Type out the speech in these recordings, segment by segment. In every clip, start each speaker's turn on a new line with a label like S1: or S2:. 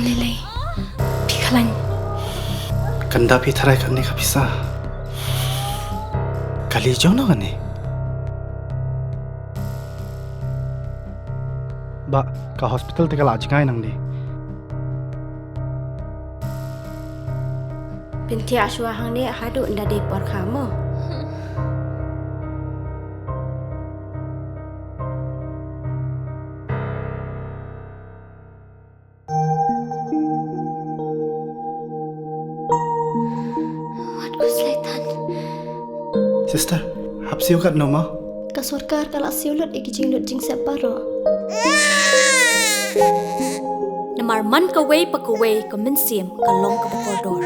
S1: Lily. Pikalan.
S2: Kanda pitharai karne ka pisa. Kali jaw na gani. Ba ka hospital te kala ajngai nang ni.
S1: Binti aswa hang ni hadu nda de por khamo. What was Leitan?
S2: Sister, hapsiu kat no ma.
S1: Ka sarkar kala siulut ikijing lut jing separo. Namar man ka way pa ka way ka minsim ka long ka bakordor.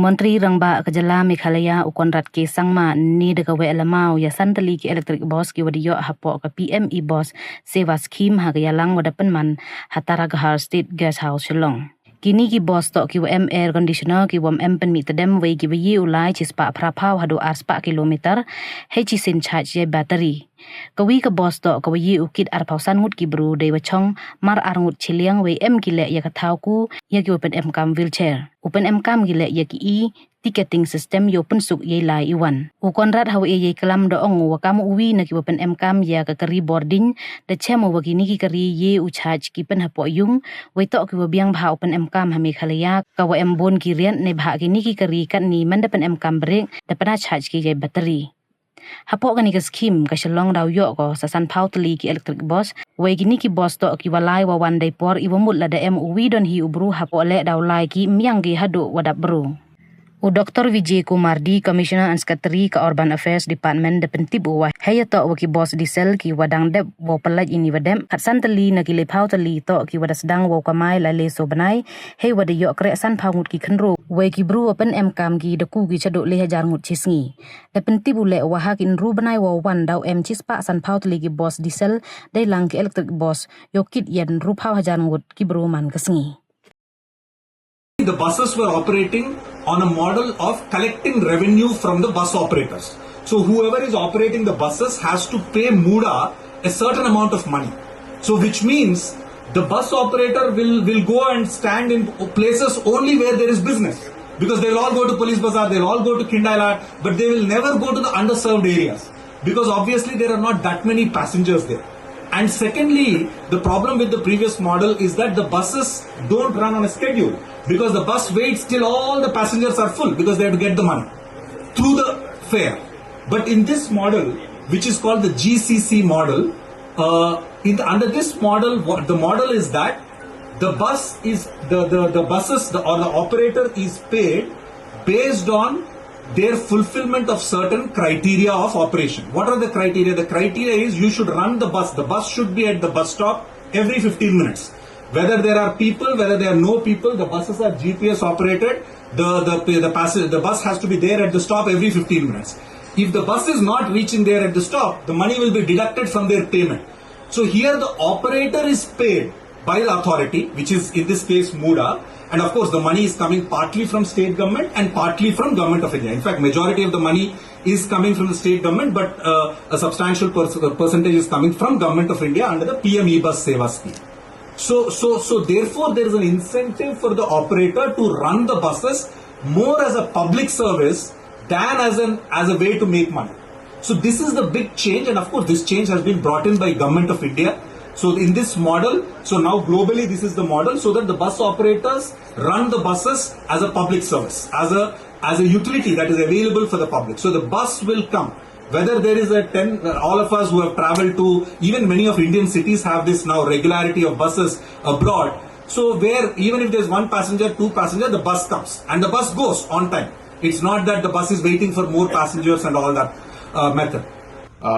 S3: Menteri Rangba Kejala Meghalaya Ukonrat ke Sangma ni degawe alamau ya santali ki electric boss ki wadiyo hapo ka PME boss sewa scheme hagayalang wadapen man hatara gahar state guest house Shillong. Kini ki boss to ki wam air conditioner ki wam empen mi tedem we ki bayi ulai cispa prapau hadu arspa kilometer hechi sin charge ye battery. Kawi ka boss to kawi ukit arpausan ngut ki bru de wachong mar arngut chiliang we em ki le ya kathau ku ya ki open em kam wheelchair. Open em kam ki le ya ki I ticketing system yo pensuk ye lai iwan. Ukonrat hawe ye kelam do ong wa kam uwi na ki open em kam ya ka kari boarding de chemo wa kini ki kari ye u charge ki pen hapo yung we to ki wa biang bha open em kam ha Meghalaya ka wa em bon ki rian ne bha kini ki kari kan ni man de pen em kam break de pana charge ki ye battery. Hapo gani ka scheme ka Shillong daw yo ko sa San Tylli ki electric boss we gini ki boss to ki walai wa one day por iwamut la da em uwi don hi ubru hapo le daw lai ki miang gi hadu wadap bru. Dr. Vijay Kumar di Commissioner and Secretary ka Urban Affairs Department de pentib wa haya to wa ki boss diesel ki wadang dep wa pelaj ini wadem kat santali na ki lepau tali to ki wadas dang wa kamai la le so banai hey wada yo kre san paungut ki khenro we ki bru open em kam ki de ku ki chado le hajar ngut chisngi de pentib le wa ha kin ru banai wa wan daw em chispa san pau tali ki boss diesel dai lang ki electric boss yo kit yen ru pau hajar ngut ki bru man kasngi.
S4: The buses were operating on a model of collecting revenue from the bus operators. So whoever is operating the buses has to pay Muda a certain amount of money. So which means the bus operator will go and stand in places only where there is business. Because they will all go to Police Bazaar, they will all go to Kindailat, but they will never go to the underserved areas. Because obviously there are not that many passengers there. And secondly, the problem with the previous model is that the buses don't run on a schedule. Because the bus waits till all the passengers are full because they have to get the money through the fare. But in this model, which is called the GCC model, under this model, the model is that the bus is the buses or the operator is paid based on their fulfillment of certain criteria of operation. What are the criteria? The criteria is you should run the bus. The bus should be at the bus stop every 15 minutes. Whether there are people, whether there are no people, the buses are GPS operated. The bus has to be there at the stop every 15 minutes. If the bus is not reaching there at the stop, the money will be deducted from their payment. So here the operator is paid by the authority, which is in this case Muda, and of course the money is coming partly from state government and partly from government of India. In fact, majority of the money is coming from the state government, but a substantial percentage is coming from government of India under the PM E-Bus Seva scheme. So therefore there is an incentive for the operator to run the buses more as a public service than as a way to make money. So this is the big change, and of course this change has been brought in by Government of India. So in this model, so now globally this is the model, so that the bus operators run the buses as a public service, as a utility that is available for the public. So the bus will come. Whether there is all of us who have travelled to, even many of Indian cities have this now regularity of buses abroad. So where even if there's one passenger, two passengers, the bus comes and the bus goes on time. It's not that the bus is waiting for more passengers and all that method.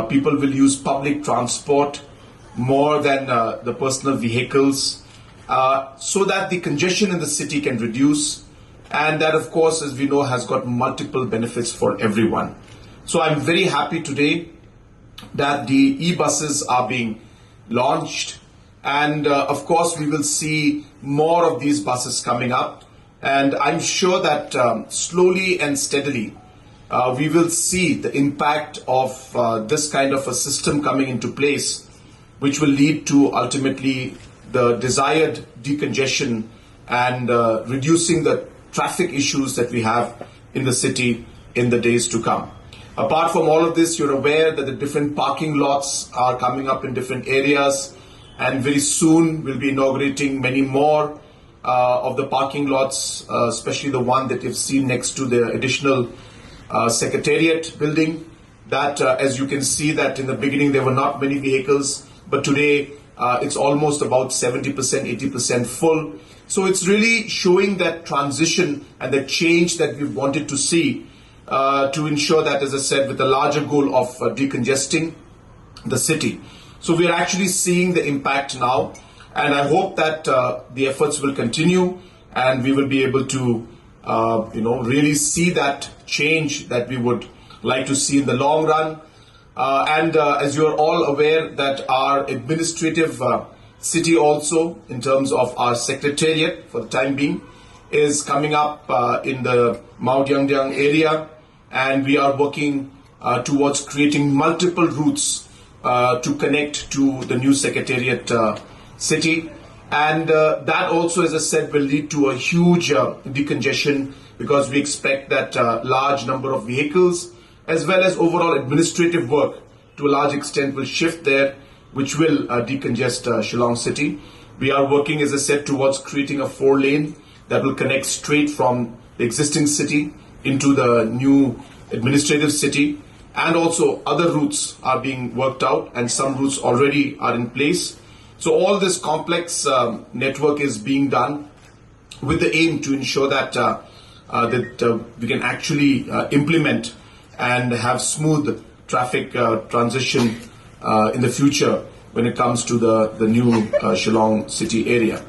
S5: People will use public transport more than the personal vehicles so that the congestion in the city can reduce. And that, of course, as we know, has got multiple benefits for everyone. So I'm very happy today that the e-buses are being launched And of course, we will see more of these buses coming up. And I'm sure that slowly and steadily, we will see the impact of this kind of a system coming into place, which will lead to ultimately the desired decongestion and reducing the traffic issues that we have in the city in the days to come. Apart from all of this, you're aware that the different parking lots are coming up in different areas, and very soon we'll be inaugurating many more of the parking lots, especially the one that you've seen next to the additional Secretariat building. That, as you can see, that in the beginning there were not many vehicles, but today it's almost about 70%, 80% full. So it's really showing that transition and the change that we wanted to see to ensure that, as I said, with the larger goal of decongesting the city. So we are actually seeing the impact now, and I hope that the efforts will continue and we will be able to really see that change that we would like to see in the long run. And as you are all aware, that our administrative city also, in terms of our secretariat for the time being, is coming up in the Mount Yangdyang area, and we are working towards creating multiple routes to connect to the new secretariat city. And that also, as I said, will lead to a huge decongestion, because we expect that large number of vehicles as well as overall administrative work to a large extent will shift there, which will decongest Shillong city. We are working, as I said, towards creating a 4-lane that will connect straight from the existing city into the new administrative city. And also other routes are being worked out, and some routes already are in place. So all this complex network is being done with the aim to ensure that we can actually implement and have smooth traffic transition in the future when it comes to the new Shillong city area.